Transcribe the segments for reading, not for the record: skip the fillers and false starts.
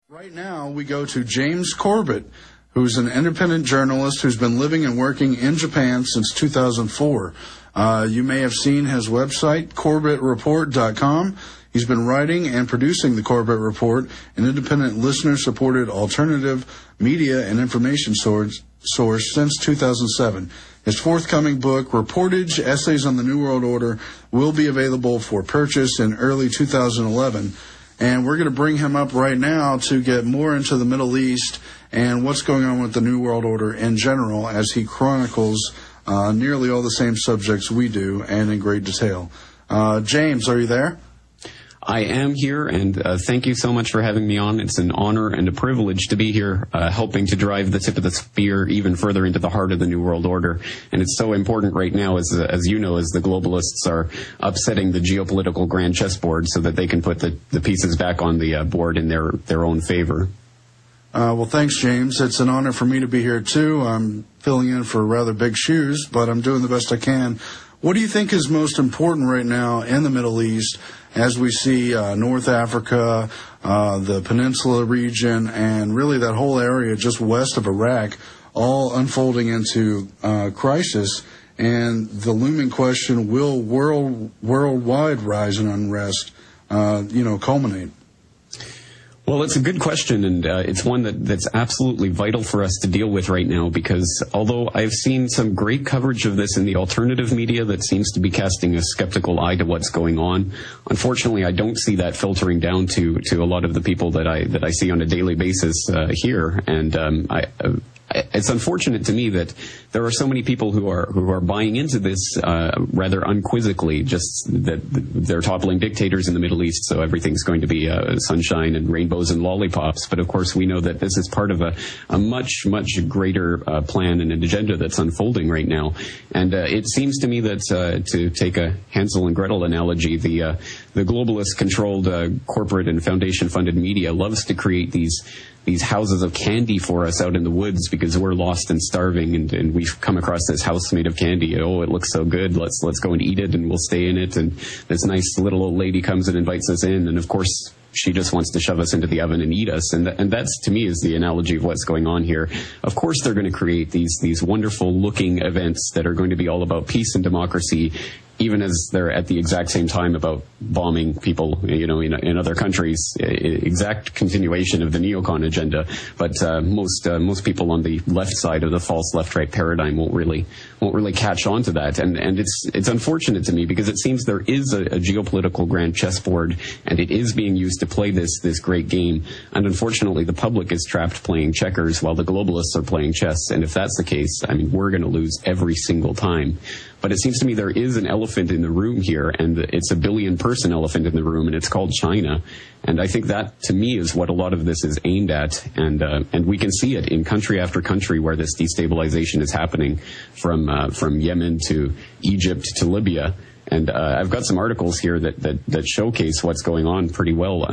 Right now, we go to Джеймс Кόρбет, who's an independent journalist who's been living and working in Japan since 2004. You may have seen his website, CORBETTreport.com. He's been writing and producing the Corbett Report, an independent listener-supported alternative media and information source since 2007. His forthcoming book, Reportage, Essays on the New World Order, will be available for purchase in early 2011. And we're going to bring him up right now to get more into the Middle East and what's going on with the New World Order in general as he chronicles nearly all the same subjects we do and in great detail. James, are you there? I am here, and thank you so much for having me on. It's an honor and a privilege to be here, helping to drive the tip of the spear even further into the heart of the New World Order. And it's so important right now, as you know, as the globalists are upsetting the geopolitical grand chessboard so that they can put the pieces back on the board in their own favor. Well, thanks, James. It's an honor for me to be here, too. I'm filling in for rather big shoes, but I'm doing the best I can. What do you think is most important right now in the Middle East as we see North Africa, the Peninsula region, and really that whole area just west of Iraq all unfolding into crisis? And the looming question, will worldwide rise in unrest, culminate? Well, it's a good question, and it's one that's absolutely vital for us to deal with right now, because although I've seen some great coverage of this in the alternative media that seems to be casting a skeptical eye to what's going on, unfortunately I don't see that filtering down to a lot of the people that I see on a daily basis here. And it's unfortunate to me that there are so many people who are buying into this rather unquizzically, just that they're toppling dictators in the Middle East, so everything's going to be sunshine and rainbows and lollipops. But of course, we know that this is part of a much, much greater plan and an agenda that's unfolding right now. And it seems to me that to take a Hansel and Gretel analogy, the globalist-controlled corporate and foundation-funded media loves to create these houses of candy for us out in the woods because we're lost and starving, and we've come across this house made of candy. Oh, it looks so good. Let's go and eat it, and we'll stay in it. And this nice little old lady comes and invites us in, and of course she just wants to shove us into the oven and eat us. And that's, to me, is the analogy of what's going on here. Of course they're going to create these wonderful looking events that are going to be all about peace and democracy, even as they're at the exact same time about bombing people, in other countries, exact continuation of the neocon agenda. But most people on the left side of the false left-right paradigm won't really catch on to that. And it's unfortunate to me, because it seems there is a geopolitical grand chessboard, and it is being used to play this great game. And unfortunately, the public is trapped playing checkers while the globalists are playing chess. And if that's the case, we're going to lose every single time. But it seems to me there is an elephant in the room here, and it's a billion-person elephant in the room, and it's called China. And I think that, to me, is what a lot of this is aimed at. And we can see it in country after country where this destabilization is happening, from Yemen to Egypt to Libya. And I've got some articles here that showcase what's going on pretty well.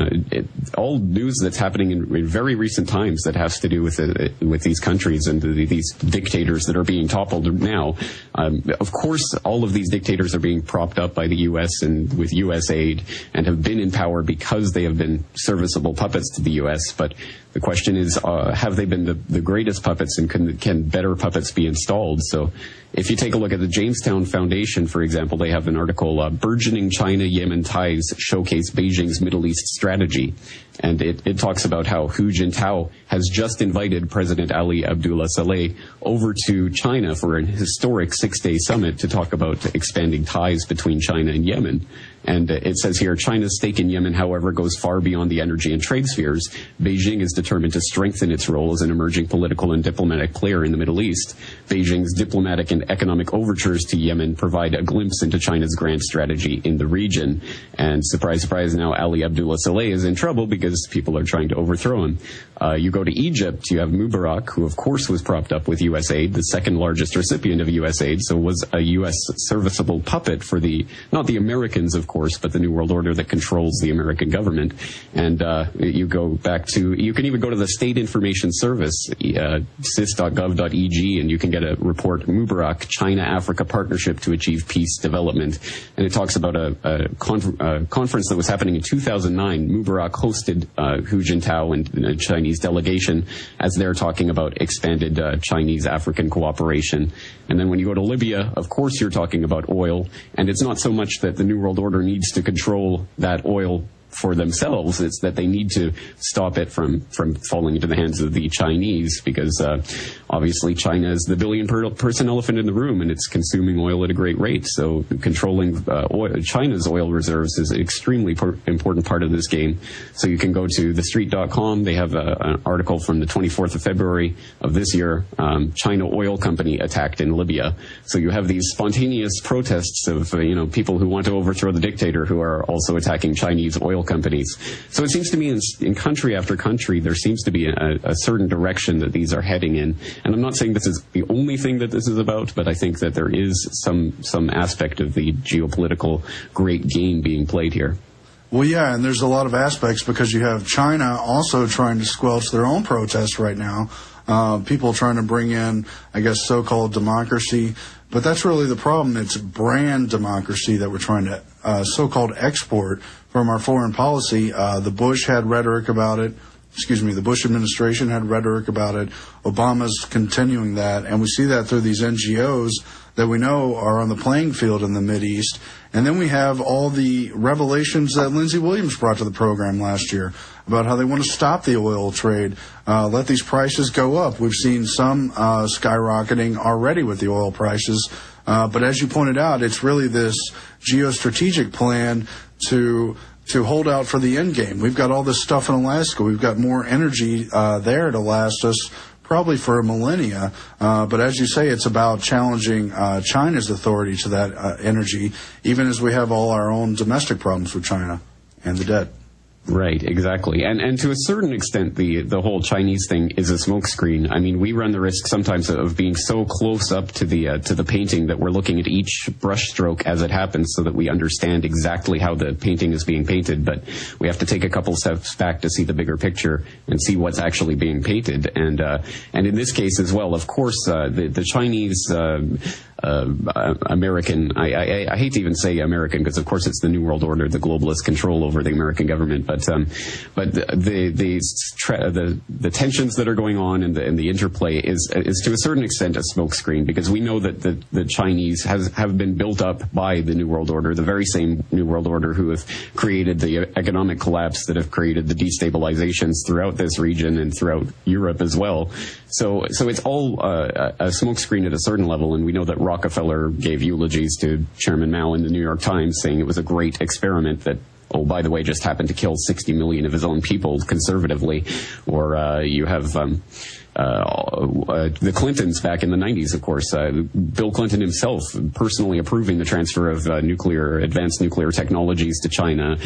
All news that's happening in very recent times that has to do with these countries and these dictators that are being toppled now. Of course, all of these dictators are being propped up by the U.S. and with U.S. aid, and have been in power because they have been serviceable puppets to the U.S. But the question is, have they been the greatest puppets, and can better puppets be installed? So if you take a look at the Jamestown Foundation, for example, they have an article, Burgeoning China-Yemen Ties Showcase Beijing's Middle East Strategy. And it talks about how Hu Jintao has just invited President Ali Abdullah Saleh over to China for an historic 6-day summit to talk about expanding ties between China and Yemen. And it says here, China's stake in Yemen, however, goes far beyond the energy and trade spheres. Beijing is determined to strengthen its role as an emerging political and diplomatic player in the Middle East. Beijing's diplomatic and economic overtures to Yemen provide a glimpse into China's grand strategy in the region. And surprise, surprise, now Ali Abdullah Saleh is in trouble because people are trying to overthrow him. You go to Egypt, you have Mubarak, who of course was propped up with U.S. aid, the second largest recipient of U.S. aid, so was a U.S. serviceable puppet for not the Americans, of course, but the New World Order that controls the American government. And you go back to, you can even go to the State Information Service, sis.gov.eg, and you can get a report, Mubarak, China-Africa Partnership to Achieve Peace Development. And it talks about a conference that was happening in 2009. Mubarak hosted Hu Jintao and a Chinese delegation as they're talking about expanded Chinese-African cooperation. And then when you go to Libya, of course you're talking about oil, and it's not so much that the New World Order needs to control that oil for themselves, it's that they need to stop it from falling into the hands of the Chinese, because obviously China is the billion-person elephant in the room, and it's consuming oil at a great rate. So controlling China's oil reserves is an extremely important part of this game. So you can go to thestreet.com. They have an article from the 24th of February of this year, China Oil Company attacked in Libya. So you have these spontaneous protests of people who want to overthrow the dictator who are also attacking Chinese oil companies. So it seems to me in country after country, there seems to be a certain direction that these are heading in. And I'm not saying this is the only thing that this is about, but I think that there is some aspect of the geopolitical great game being played here. Well, yeah, and there's a lot of aspects, because you have China also trying to squelch their own protests right now. People trying to bring in, I guess, so-called democracy. But that's really the problem. It's brand democracy that we're trying to so-called export from our foreign policy. The Bush had rhetoric about it. The Bush administration had rhetoric about it. Obama's continuing that. And we see that through these NGOs that we know are on the playing field in the Mideast. And then we have all the revelations that Lindsey Williams brought to the program last year about how they want to stop the oil trade, let these prices go up. We've seen some skyrocketing already with the oil prices. But as you pointed out, it's really this geostrategic plan to hold out for the end game. We've got all this stuff in Alaska. We've got more energy there to last us probably for a millennia. But as you say, it's about challenging China's authority to that energy, even as we have all our own domestic problems with China and the debt. Right, exactly. And to a certain extent, the whole Chinese thing is a smokescreen. I mean, we run the risk sometimes of being so close up to the painting that we're looking at each brushstroke as it happens so that we understand exactly how the painting is being painted. But we have to take a couple steps back to see the bigger picture and see what's actually being painted. And in this case as well, of course, the Chinese American, I hate to even say American, because of course it's the New World Order, the globalist control over the American government. But the tensions that are going on and the interplay is to a certain extent a smokescreen, because we know that the Chinese have been built up by the New World Order, the very same New World Order who have created the economic collapse, that have created the destabilizations throughout this region and throughout Europe as well. So it's all a smokescreen at a certain level, and we know that Rockefeller gave eulogies to Chairman Mao in the New York Times, saying it was a great experiment that, oh, by the way, just happened to kill 60 million of his own people conservatively. Or you have the Clintons back in the 90s, of course. Bill Clinton himself personally approving the transfer of advanced nuclear technologies to China.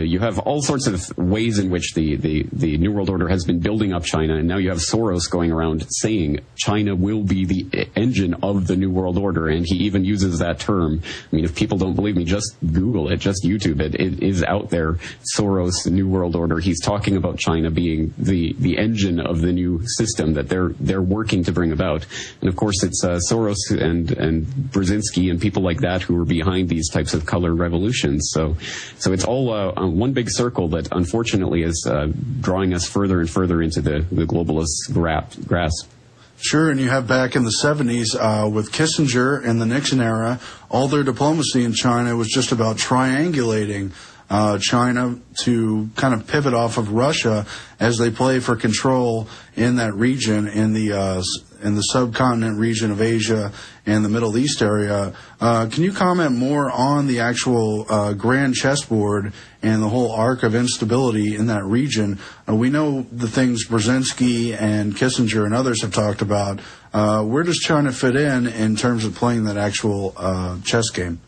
You have all sorts of ways in which the New World Order has been building up China, and now you have Soros going around saying China will be the engine of the New World Order, and he even uses that term. I mean, if people don't believe me, just Google it, just YouTube it. It is out there. Soros, New World Order. He's talking about China being the engine of the new system that they're working to bring about. And of course it's Soros and Brzezinski and people like that who are behind these types of color revolutions. So it's all one big circle that unfortunately is drawing us further and further into the globalist grasp. Sure, and you have back in the 70s with Kissinger and the Nixon era, all their diplomacy in China was just about triangulating China to kind of pivot off of Russia as they play for control in that region, in the subcontinent region of Asia and the Middle East area. Can you comment more on the actual grand chessboard and the whole arc of instability in that region? We know the things Brzezinski and Kissinger and others have talked about. Where does China fit in terms of playing that actual chess game?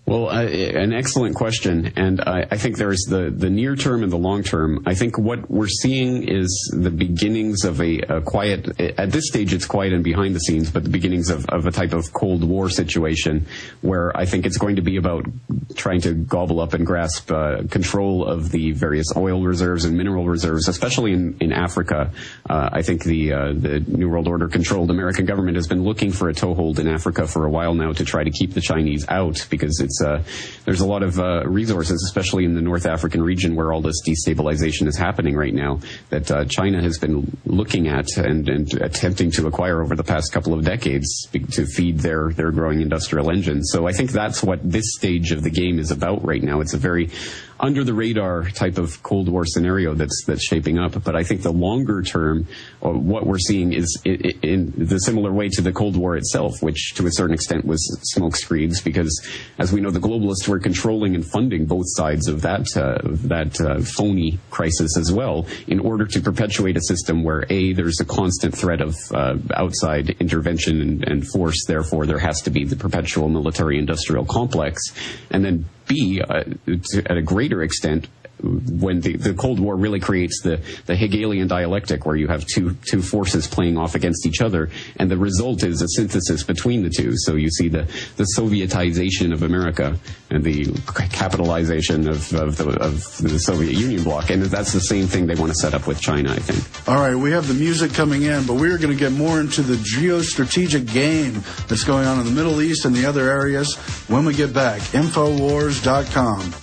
Well, an excellent question, and I think there's the near term and the long term. I think what we're seeing is the beginnings of a quiet, at this stage it's quiet and behind the scenes, but the beginnings of a type of Cold War situation where I think it's going to be about trying to gobble up and grasp control of the various oil reserves and mineral reserves, especially in Africa. I think the New World Order controlled American government has been looking for a toehold in Africa for a while now to try to keep the Chinese out, because there's a lot of resources, especially in the North African region where all this destabilization is happening right now, that China has been looking at and attempting to acquire over the past couple of decades to feed their growing industrial engine. So I think that's what this stage of the game is about right now. It's a very under the radar type of Cold War scenario that's shaping up. But I think the longer term, what we're seeing is in the similar way to the Cold War itself, which to a certain extent was smoke screens, because as we know, the globalists were controlling and funding both sides of that phony crisis as well, in order to perpetuate a system where there's a constant threat of outside intervention and force. Therefore, there has to be the perpetual military-industrial complex, and then B, at a greater extent, when the Cold War really creates the Hegelian dialectic, where you have two forces playing off against each other, and the result is a synthesis between the two. So you see the Sovietization of America and the capitalization of the Soviet Union bloc, and that's the same thing they want to set up with China, I think. All right, we have the music coming in, but we're going to get more into the geostrategic game that's going on in the Middle East and the other areas when we get back. Infowars.com.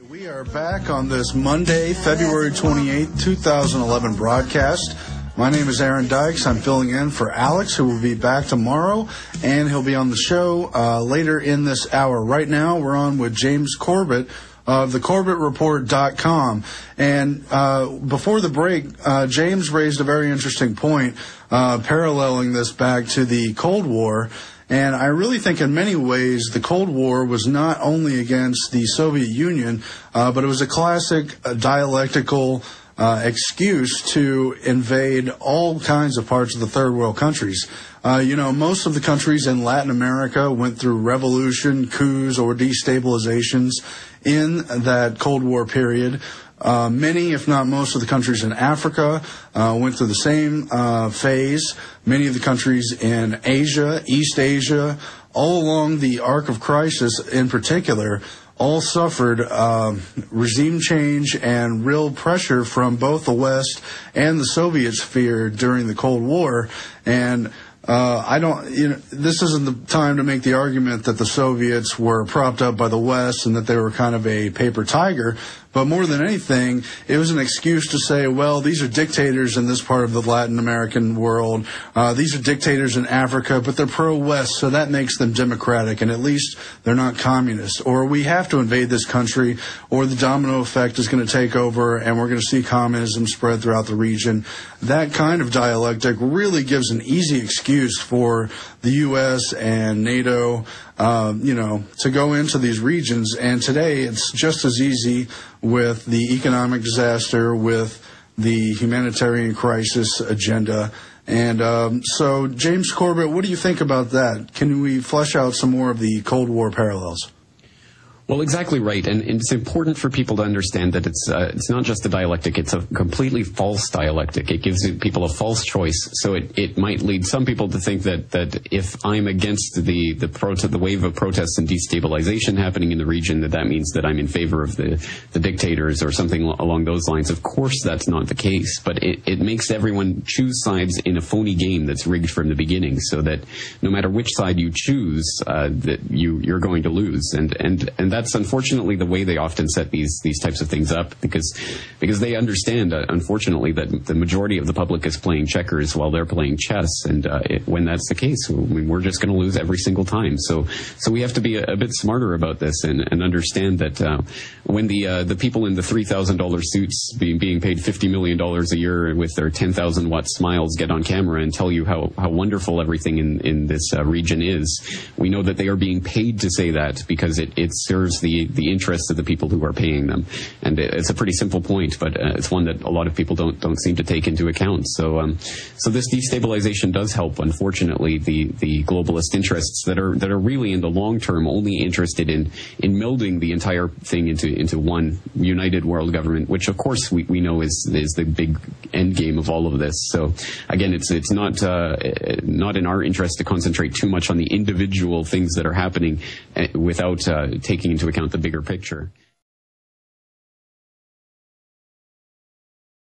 We are back on this Monday, February 28th, 2011 broadcast. My name is Aaron Dykes. I'm filling in for Alex, who will be back tomorrow, and he'll be on the show later in this hour. Right now, we're on with Jeims Kόρμπετ of the CORBETTreport.com. And before the break, James raised a very interesting point, paralleling this back to the Cold War. And I really think in many ways the Cold War was not only against the Soviet Union, but it was a classic dialectical excuse to invade all kinds of parts of the third world countries. Most of the countries in Latin America went through revolution, coups, or destabilizations in that Cold War period. Many, if not most of the countries in Africa went through the same phase. Many of the countries in Asia, East Asia, all along the arc of crisis in particular, all suffered regime change and real pressure from both the West and the Soviet sphere during the Cold War. And this isn't the time to make the argument that the Soviets were propped up by the West and that they were kind of a paper tiger. But more than anything, it was an excuse to say, well, these are dictators in this part of the Latin American world. These are dictators in Africa, but they're pro-West, so that makes them democratic, and at least they're not communist. Or we have to invade this country, or the domino effect is going to take over, and we're going to see communism spread throughout the region. That kind of dialectic really gives an easy excuse for the U.S. and NATO to go into these regions. And today it's just as easy with the economic disaster, with the humanitarian crisis agenda. And so, Jeims Kόρμπετ, what do you think about that? Can we flesh out some more of the Cold War parallels? Well, exactly right, and it's important for people to understand that it's not just a dialectic; it's a completely false dialectic. It gives people a false choice, so it might lead some people to think that if I'm against the wave of protests and destabilization happening in the region, that means that I'm in favor of the dictators or something along those lines. Of course, that's not the case, but it makes everyone choose sides in a phony game that's rigged from the beginning, so that no matter which side you choose, that you're going to lose, and that's unfortunately the way they often set these types of things up, because they understand, unfortunately, that the majority of the public is playing checkers while they're playing chess, and when that's the case, we're just going to lose every single time. So we have to be a bit smarter about this and understand that when the people in the $3,000 suits being paid $50 million a year with their 10,000 watt smiles get on camera and tell you how wonderful everything in this region is, we know that they are being paid to say that because it serves serves the interests of the people who are paying them. And it's a pretty simple point, but it's one that a lot of people don't seem to take into account. So this destabilization does help, unfortunately, the globalist interests that are really in the long term only interested in melding the entire thing into one united world government, which of course we know is the big end game of all of this. So again, it's not in our interest to concentrate too much on the individual things that are happening without taking into account the bigger picture.